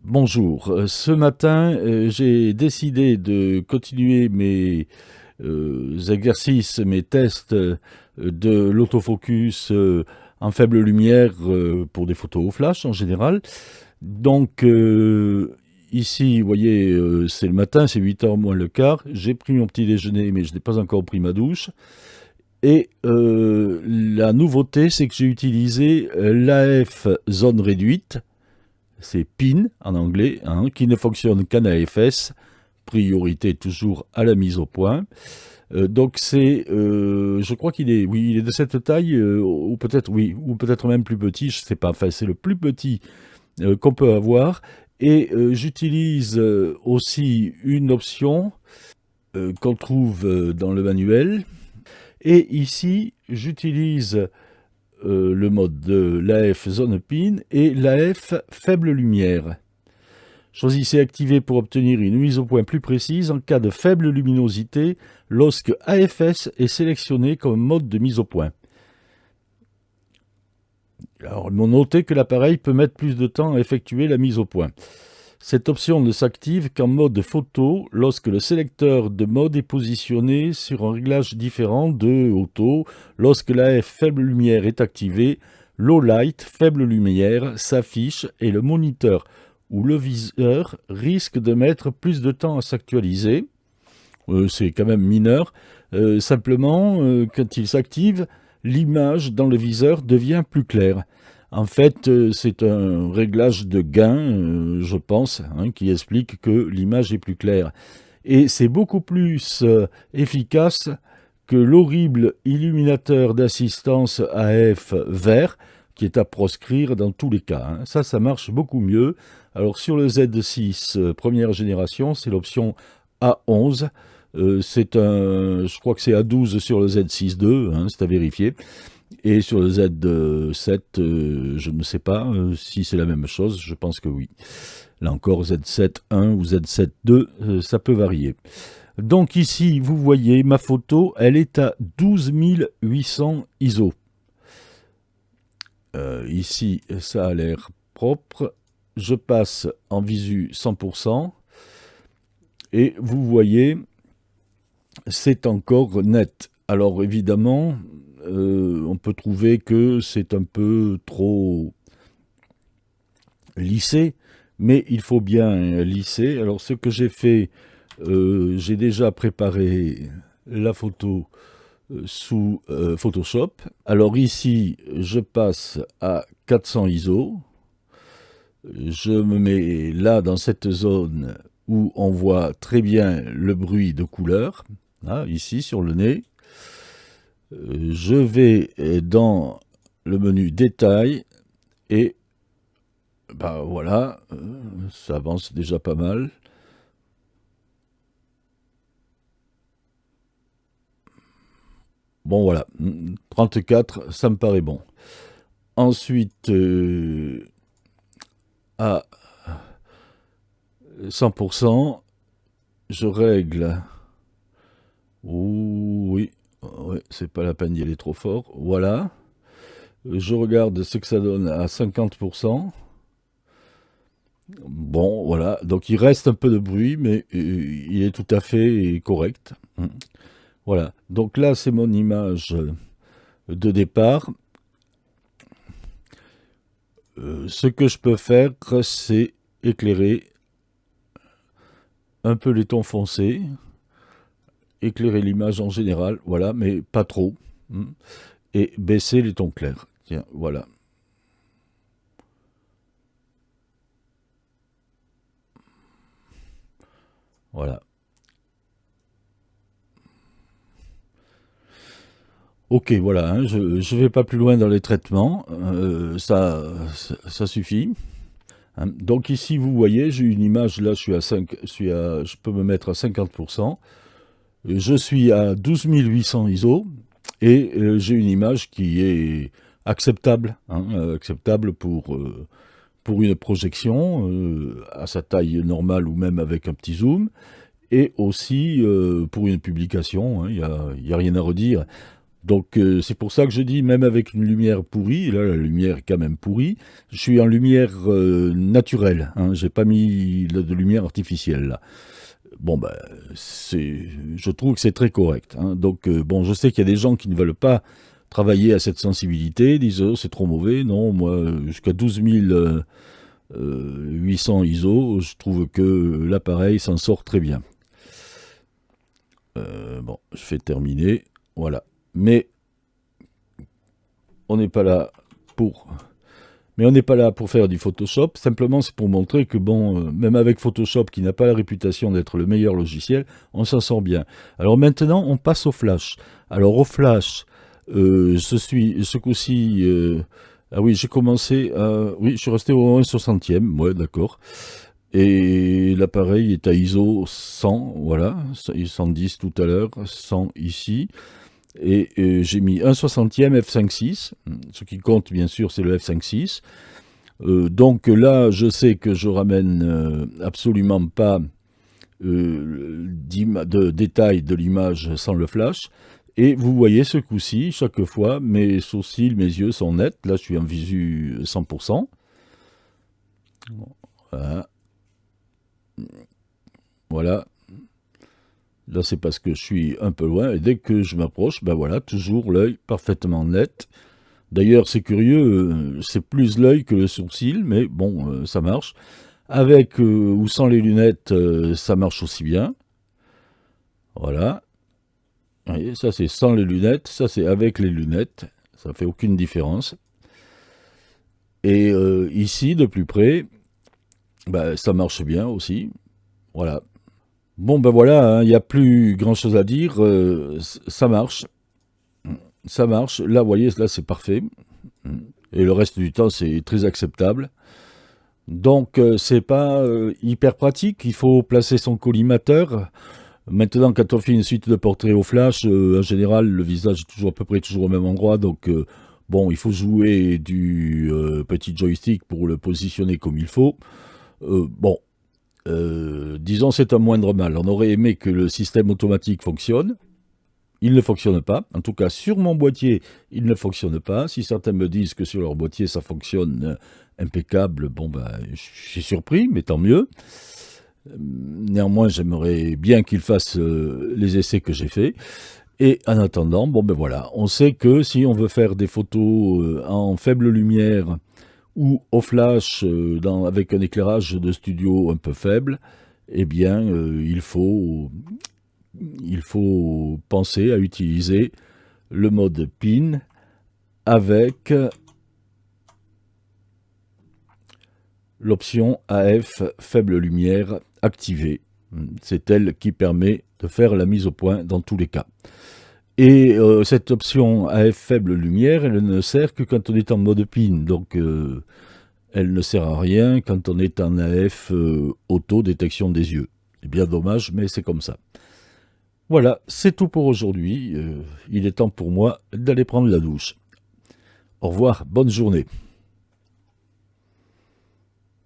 Bonjour, ce matin j'ai décidé de continuer mes exercices, mes tests de l'autofocus en faible lumière pour des photos au flash en général. Donc ici, vous voyez, c'est le matin, c'est 8h moins le quart. J'ai pris mon petit déjeuner mais je n'ai pas encore pris ma douche. Et la nouveauté, c'est que j'ai utilisé l'AF zone réduite. C'est PIN en anglais, hein, qui ne fonctionne qu'en AFS, priorité toujours à la mise au point. Donc c'est, je crois qu'il est, oui, il est de cette taille, ou peut-être, oui, ou peut-être même plus petit, je ne sais pas, enfin c'est le plus petit qu'on peut avoir. Et j'utilise aussi une option qu'on trouve dans le manuel. Et ici, j'utilise le mode de l'AF zone PIN et l'AF faible lumière. Choisissez activer pour obtenir une mise au point plus précise en cas de faible luminosité lorsque AFS est sélectionné comme mode de mise au point. Alors, ils m'ont noté que l'appareil peut mettre plus de temps à effectuer la mise au point. Cette option ne s'active qu'en mode photo lorsque le sélecteur de mode est positionné sur un réglage différent de auto. Lorsque l'AF faible lumière est activé, low light faible lumière s'affiche et le moniteur ou le viseur risque de mettre plus de temps à s'actualiser. C'est quand même mineur. Simplement, quand il s'active, l'image dans le viseur devient plus claire. En fait, c'est un réglage de gain, je pense, hein, qui explique que l'image est plus claire. Et c'est beaucoup plus efficace que l'horrible illuminateur d'assistance AF vert, qui est à proscrire dans tous les cas, hein. Ça marche beaucoup mieux. Alors sur le Z6 première génération, c'est l'option A11. Je crois que c'est A12 sur le Z6 II, hein, c'est à vérifier. Et sur le Z7, je ne sais pas si c'est la même chose, je pense que oui. Là encore, Z7.1 ou Z7.2, ça peut varier. Donc ici, vous voyez, ma photo, elle est à 12800 ISO. Ici, ça a l'air propre. Je passe en visu 100%. Et vous voyez, c'est encore net. Alors évidemment, on peut trouver que c'est un peu trop lissé, mais il faut bien lisser. Alors ce que j'ai fait, j'ai déjà préparé la photo sous Photoshop. Alors ici, je passe à 400 ISO. Je me mets là dans cette zone où on voit très bien le bruit de couleur, là, ici sur le nez. Je vais dans le menu détail et ben voilà, ça avance déjà pas mal. Bon voilà, 34, ça me paraît bon. Ensuite, à 100%, je règle. Oui, ouais, c'est pas la peine d'y aller trop fort. Voilà. Je regarde ce que ça donne à 50%. Bon, voilà. Donc il reste un peu de bruit, mais il est tout à fait correct. Voilà. Donc là, c'est mon image de départ. Ce que je peux faire, c'est éclairer un peu les tons foncés, éclairer l'image en général, voilà, mais pas trop, et baisser les tons clairs. Tiens, voilà. Voilà. Ok, voilà, hein, je ne vais pas plus loin dans les traitements, ça suffit. Hein. Donc ici, vous voyez, j'ai une image, là, je peux me mettre à 50%. Je suis à 12800 ISO et j'ai une image qui est acceptable, hein, acceptable pour une projection à sa taille normale ou même avec un petit zoom, et aussi pour une publication, hein, y a rien à redire. Donc c'est pour ça que je dis, même avec une lumière pourrie, là la lumière est quand même pourrie, je suis en lumière naturelle, hein, j'ai pas mis de lumière artificielle là. Bon ben, je trouve que c'est très correct, hein. Donc bon, je sais qu'il y a des gens qui ne veulent pas travailler à cette sensibilité, disent oh, c'est trop mauvais, non, moi jusqu'à 12 800 ISO, je trouve que l'appareil s'en sort très bien. Bon, je fais terminer, voilà. Mais on n'est pas là pour... Mais on n'est pas là pour faire du Photoshop, simplement c'est pour montrer que bon, même avec Photoshop qui n'a pas la réputation d'être le meilleur logiciel, on s'en sort bien. Alors maintenant, on passe au Flash. Alors au Flash, ce coup-ci... ah oui, j'ai commencé à... Oui, je suis resté au 1/60e, ouais, d'accord. Et l'appareil est à ISO 100, voilà, 110 tout à l'heure, 100 ici. Et j'ai mis 1/60e f5.6, ce qui compte bien sûr c'est le f5.6. Donc là je sais que je ramène absolument pas de détails de l'image sans le flash. Et vous voyez ce coup-ci, chaque fois, mes sourcils, mes yeux sont nets. Là je suis en visu 100%. Voilà. Voilà. Là, c'est parce que je suis un peu loin, et dès que je m'approche, ben voilà, toujours l'œil parfaitement net. D'ailleurs, c'est curieux, c'est plus l'œil que le sourcil, mais bon, ça marche. Avec ou sans les lunettes, ça marche aussi bien. Voilà. Vous voyez, ça c'est sans les lunettes, ça c'est avec les lunettes. Ça fait aucune différence. Et ici, de plus près, ben, ça marche bien aussi. Voilà. Bon, ben voilà, hein, il n'y a plus grand-chose à dire. Ça marche. Ça marche. Là, vous voyez, là, c'est parfait. Et le reste du temps, c'est très acceptable. Donc, c'est pas hyper pratique. Il faut placer son collimateur. Maintenant, quand on fait une suite de portraits au flash, en général, le visage est toujours à peu près toujours au même endroit. Donc, bon, il faut jouer du petit joystick pour le positionner comme il faut. Bon, disons, c'est un moindre mal. On aurait aimé que le système automatique fonctionne. Il ne fonctionne pas. En tout cas, sur mon boîtier, il ne fonctionne pas. Si certains me disent que sur leur boîtier, ça fonctionne impeccable, bon, ben, je suis surpris, mais tant mieux. Néanmoins, j'aimerais bien qu'ils fassent les essais que j'ai faits. Et en attendant, bon, ben voilà, on sait que si on veut faire des photos en faible lumière ou au flash avec un éclairage de studio un peu faible, eh bien, il faut penser à utiliser le mode PIN avec l'option AF faible lumière activée. C'est elle qui permet de faire la mise au point dans tous les cas. Et cette option AF faible lumière, elle ne sert que quand on est en mode PIN. Donc elle ne sert à rien quand on est en AF auto-détection des yeux. C'est bien dommage, mais c'est comme ça. Voilà, c'est tout pour aujourd'hui. Il est temps pour moi d'aller prendre la douche. Au revoir, bonne journée.